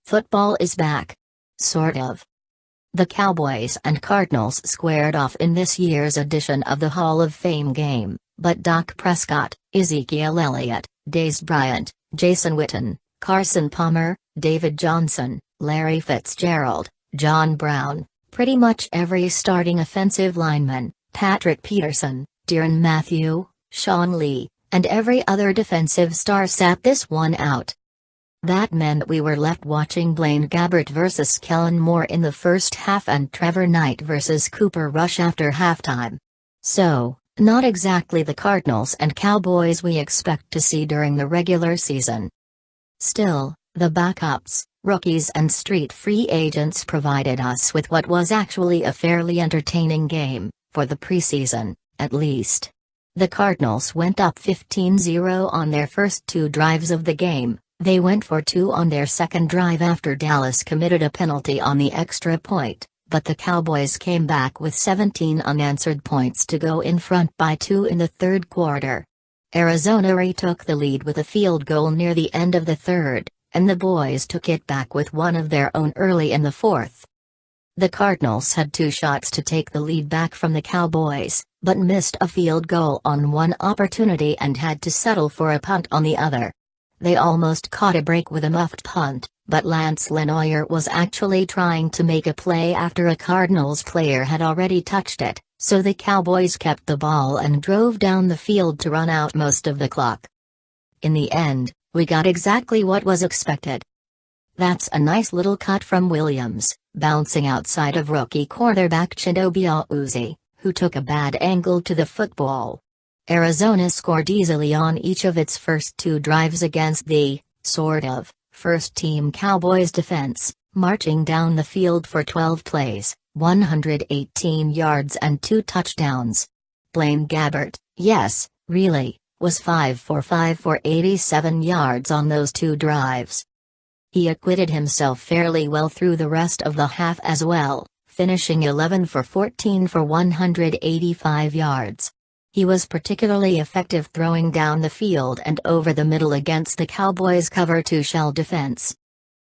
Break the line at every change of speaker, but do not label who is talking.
Football is back. Sort of. The Cowboys and Cardinals squared off in this year's edition of the Hall of Fame game, but Dak Prescott, Ezekiel Elliott, Dez Bryant, Jason Witten, Carson Palmer, David Johnson, Larry Fitzgerald, John Brown, pretty much every starting offensive lineman, Patrick Peterson, Tyrann Mathieu, Sean Lee, and every other defensive star sat this one out. That meant we were left watching Blaine Gabbert versus Kellen Moore in the first half and Trevor Knight versus Cooper Rush after halftime. So, not exactly the Cardinals and Cowboys we expect to see during the regular season. Still, the backups, rookies and street free agents provided us with what was actually a fairly entertaining game, for the preseason, at least. The Cardinals went up 15-0 on their first two drives of the game. They went for two on their second drive after Dallas committed a penalty on the extra point, but the Cowboys came back with 17 unanswered points to go in front by 2 in the third quarter. Arizona retook the lead with a field goal near the end of the third, and the boys took it back with one of their own early in the fourth. The Cardinals had two shots to take the lead back from the Cowboys, but missed a field goal on one opportunity and had to settle for a punt on the other. They almost caught a break with a muffed punt, but Lance Lenoir was actually trying to make a play after a Cardinals player had already touched it, so the Cowboys kept the ball and drove down the field to run out most of the clock. In the end, we got exactly what was expected. That's a nice little cut from Williams, bouncing outside of rookie quarterback Chidobe Awuzie, who took a bad angle to the football. Arizona scored easily on each of its first two drives against the, sort of, first-team Cowboys defense, marching down the field for 12 plays, 118 yards and 2 touchdowns. Blaine Gabbert, yes, really, was 5 for 5 for 87 yards on those two drives. He acquitted himself fairly well through the rest of the half as well, finishing 11 for 14 for 185 yards. He was particularly effective throwing down the field and over the middle against the Cowboys' cover 2 shell defense.